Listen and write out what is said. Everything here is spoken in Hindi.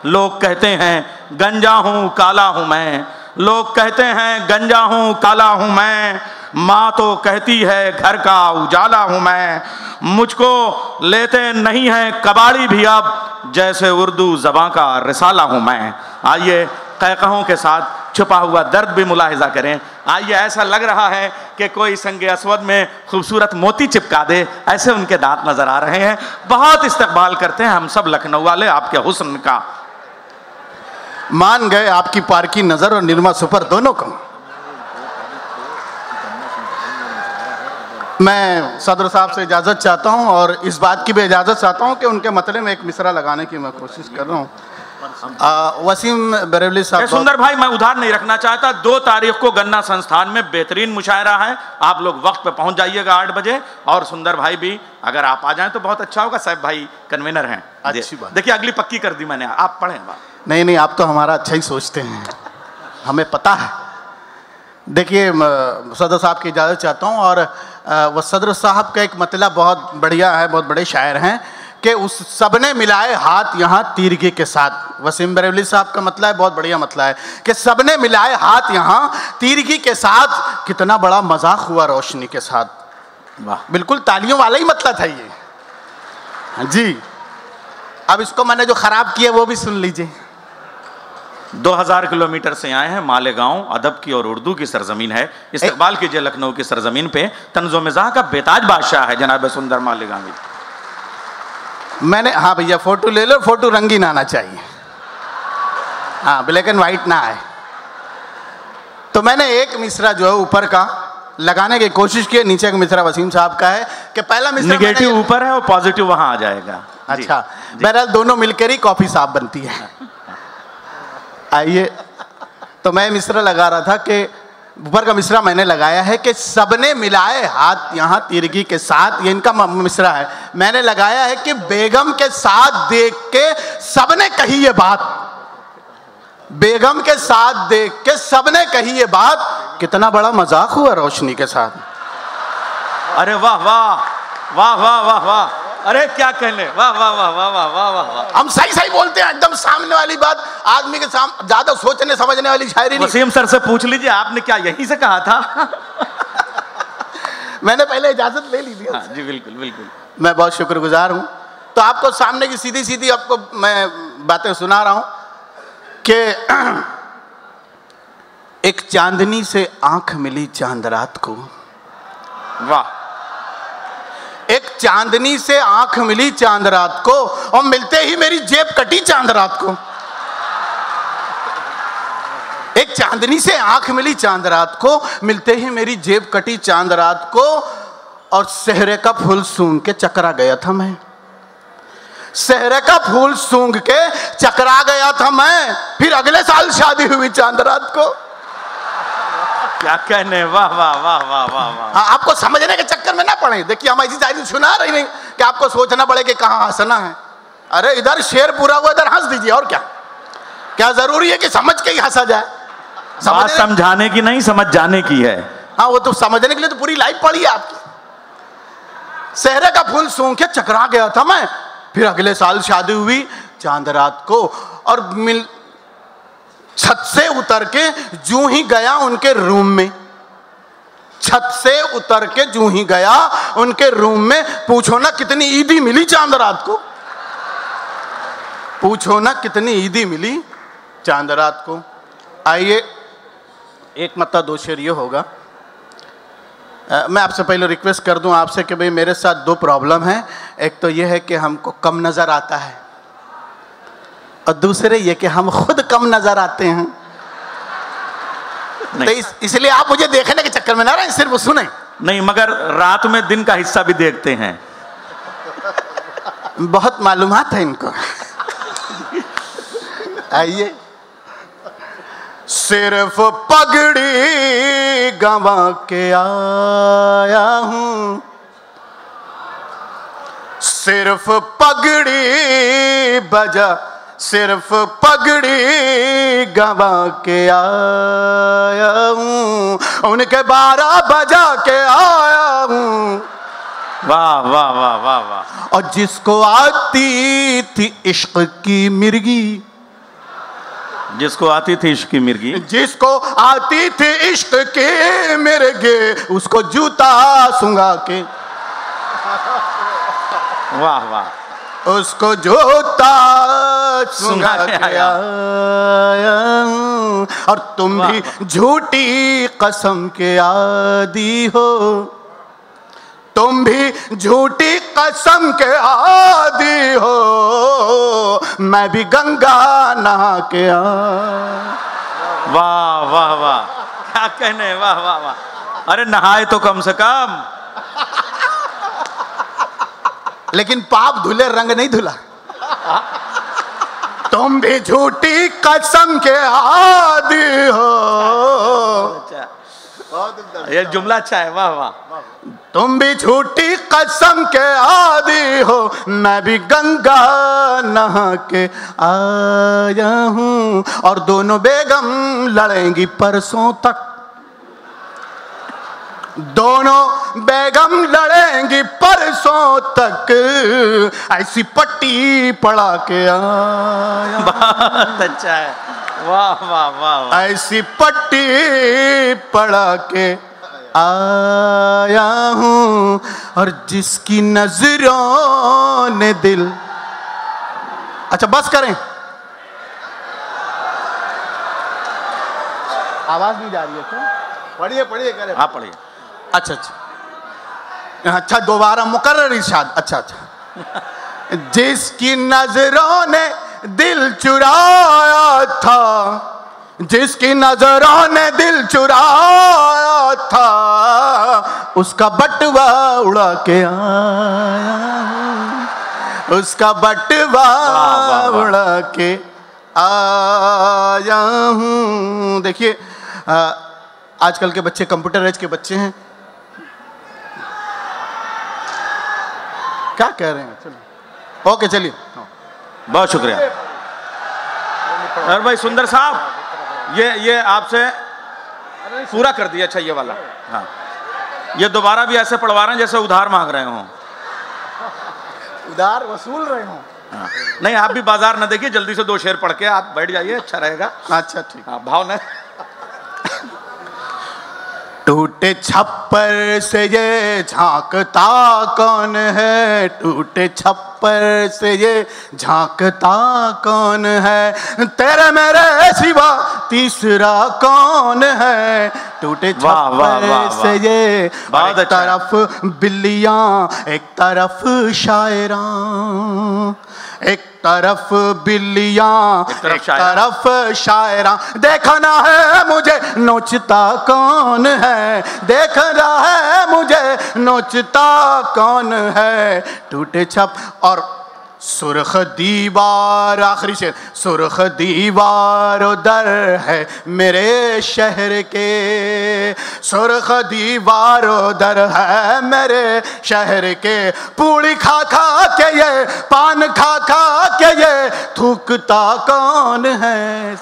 लोग कहते हैं गंजा हूँ काला हूँ मैं, लोग कहते हैं गंजा हूँ काला हूँ मैं, माँ तो कहती है घर का उजाला हूँ मैं, मुझको लेते नहीं हैं कबाड़ी भी अब, जैसे उर्दू ज़बां का रिसाला हूँ मैं। आइए क़हक़हों के साथ छुपा हुआ दर्द भी मुलाहिज़ा करें। आइए, ऐसा लग रहा है कि कोई संगे अस्वद में खूबसूरत मोती चिपका दे, ऐसे उनके दांत नज़र आ रहे हैं। बहुत इस्तकबाल करते हैं हम सब लखनऊ वाले आपके हुस्न का। मान गए आपकी पार की नज़र और निरमा सुपर दोनों को। मैं सदर साहब से इजाज़त चाहता हूं और इस बात की भी इजाज़त चाहता हूं कि उनके मतले में एक मिसरा लगाने की मैं कोशिश कर रहा हूं। वसीम बरेलवी साहब। सुंदर भाई, मैं उधार नहीं रखना चाहता। 2 तारीख को गन्ना संस्थान में बेहतरीन मुशायरा है, आप लोग वक्त पे पहुंच जाइएगा 8 बजे। और सुंदर भाई भी अगर आप आ जाएं तो बहुत अच्छा होगा। साहब भाई कन्वीनर हैं। अच्छी बात। देखिए अगली पक्की कर दी मैंने, आप पढ़ें। नहीं, आप तो हमारा अच्छा ही सोचते हैं, हमें पता है। देखिए, सदर साहब की इजाज़त चाहता हूँ और वह सदर साहब का एक मतलब बहुत बढ़िया है, बहुत बड़े शायर हैं कि उस सबने मिलाए हाथ यहाँ तीरगी के साथ। वसीम बरेलवी साहब का मतलब है, बहुत बढ़िया मतलब है कि सबने मिलाए हाथ यहाँ तीरगी के साथ, कितना बड़ा मजाक हुआ रोशनी के साथ। वाह, बिल्कुल तालियों वाला ही मतलब था ये जी। अब इसको मैंने जो ख़राब किया वो भी सुन लीजिए। 2000 किलोमीटर से आए हैं। मालेगांव अदब की और उर्दू की सरजमीन है। इस्तकबाल कीजिए लखनऊ की सरजमीन पे। तंज़ो मिज़ाह का बेताज बादशाह है जनाब सुंदर मालेगांवी। मैंने, हाँ भैया फोटो ले लो, फोटो रंगीन आना चाहिए, हाँ ब्लैक एंड वाइट ना आए। तो मैंने एक मिसरा जो है ऊपर का लगाने की कोशिश की, नीचे का मिसरा वसीम साहब का है कि पहला मिसरा नेगेटिव ऊपर है और पॉजिटिव वहां आ जाएगा। अच्छा, बहरहाल दोनों मिलकर ही कॉफी साफ बनती है। आइए, तो मैं मिसरा लगा रहा था कि ऊपर का मिसरा मैंने लगाया है कि सबने मिलाए हाथ यहाँ तीरगी के साथ, ये इनका मिसरा है। मैंने लगाया है कि बेगम के साथ देख के सबने कही ये बात, बेगम के साथ देख के सबने कही ये बात, कितना बड़ा मजाक हुआ रोशनी के साथ। अरे वाह वाह वाह वाह वाह वाह, अरे क्या कहने, वाह वाह वाह वाह वाह वाह वाह। हम सही सही बोलते हैं, एकदम सामने वाली बात, आदमी के सामने ज्यादा सोचने समझने वाली शायरी नहीं। वसीम सर से पूछ लीजिए, आपने क्या यहीं से कहा था? मैंने पहले इजाजत ले ली थी। हाँ, जी बिल्कुल बिल्कुल। मैं बहुत शुक्रगुजार हूँ। तो आपको सामने की सीधी सीधी आपको मैं बातें सुना रहा हूँ कि एक चांदनी से आंख मिली चांद रात को। वाह। एक चांदनी से आंख मिली चांद रात को और मिलते ही मेरी जेब कटी चांद रात को। एक चांदनी से आंख मिली चांद रात को, मिलते ही मेरी जेब कटी चांद रात को, और सेहरे का फूल सूंघ के चकरा गया था मैं। सेहरे का फूल सूंघ के चकरा गया था मैं, फिर अगले साल शादी हुई चांद रात को। क्या कहने, वाह वाह वाह वाह वाह वाह। हाँ, आपको समझने के चक्कर में ना पड़े। देखिए, हम ऐसी शायरी सुना रही नहीं कि आपको सोचना पड़े कि कहाँ हंसना है। अरे इधर शेर पूरा हुआ, इधर हंस दीजिए, और क्या क्या जरूरी है कि समझ के ही हंसा जाए? बात समझाने की नहीं, समझ जाने की है। हाँ, वो तो समझने के लिए तो पूरी लाइफ पड़ी है आपकी। सेहरे का फूल सूंघ के चकरा गया था मैं, फिर अगले साल शादी हुई चांद रात को, और छत से उतर के जूं ही गया उनके रूम में, छत से उतर के जूं ही गया उनके रूम में, पूछो ना कितनी ईदी मिली चांद रात को, पूछो ना कितनी ईदी मिली चांद रात को। आइए, एक मतलब 2 शेर ये होगा। मैं आपसे पहले रिक्वेस्ट कर दूं आपसे कि भाई मेरे साथ 2 प्रॉब्लम है। एक तो ये है कि हमको कम नज़र आता है, और दूसरे ये कि हम खुद कम नज़र आते हैं। तो इसलिए आप मुझे देखने के चक्कर में ना रहे, सिर्फ सुने। नहीं, मगर रात में दिन का हिस्सा भी देखते हैं। बहुत मालूमात है इनको। आइए, सिर्फ पगड़ी गंवा के आया हूँ, सिर्फ पगड़ी बजा, सिर्फ पगड़ी गंवा के आया हूँ, उनके 12 बजा के आया हूँ। वाह वाह वाह वाह वाह। और जिसको आती थी इश्क की मिर्गी, जिसको आती थी इश्क की मिर्गी, जिसको आती थी इश्क की मिर्गी, उसको जूता सुंगा के, वाह वाह, उसको जूता सुंगा के आया। और तुम भी झूठी कसम के आदी हो, तुम भी झूठी कसम के आदी हो, मैं भी गंगा नहा के आ। वाह वाह वाह, क्या कहने, वाह वाह वाह। अरे नहाए तो कम से कम, लेकिन पाप धुले रंग नहीं धुला। तुम भी झूठी कसम के आदी हो, ये जुमला अच्छा है, वाह वाह। तुम भी झूठी कसम के आदी हो, मैं भी गंगा नहा के आया हूँ। और दोनों बेगम लड़ेंगी परसों तक, दोनों बेगम लड़ेंगी परसों तक, ऐसी पट्टी पड़ा के आया। बहुत अच्छा है, वाह वाह वाह। ऐसी पट्टी पड़ा के आया हूँ, और जिसकी नजरों ने दिल। अच्छा बस करें, आवाज नहीं जा रही है क्या? पढ़िए पढ़िए करें। हाँ पढ़िए। अच्छा अच्छा अच्छा, दोबारा मुकर्रर इरशाद। अच्छा अच्छा। जिसकी नजरों ने दिल चुराया था, जिसकी नजरों ने दिल चुराया था, उसका बटवा उड़ा के आया, उसका बटवा उड़ा के आया हूँ। देखिए आजकल के बच्चे कंप्यूटर एज के बच्चे हैं, क्या कह रहे हैं? चलिए ओके, चलिए, बहुत शुक्रिया। और भाई सुंदर साहब, ये आपसे पूरा कर दिया। अच्छा ये वाला, हाँ, ये दोबारा भी ऐसे पढ़वा रहे हैं जैसे उधार मांग रहे हो, उधार वसूल रहे हो। हाँ। नहीं आप भी बाजार न देखिए, जल्दी से 2 शेर पढ़ के आप बैठ जाइए, अच्छा रहेगा। अच्छा ठीक। हाँ भाव न। टूटे छप्पर से ये झांकता कौन है, टूटे छप्पर से ये झांकता कौन है, तेरे मेरे सिवा तीसरा कौन है। टूटे छप्पर से ये, एक तरफ बिल्लियाँ एक तरफ शायरां, एक तरफ बिल्लियाँ एक तरफ शायरां, देखना है मुझे नोचता कौन है, देखना है मुझे नोचता कौन है। टूटे छप और सुर्ख दीवार, आखिरी शेर, सुर्ख दीवार उधर है मेरे शहर के, सुर्ख दीवार उधर है मेरे शहर के, पूड़ी खा खा के ये, पान खा खा के ये थूकता कौन है।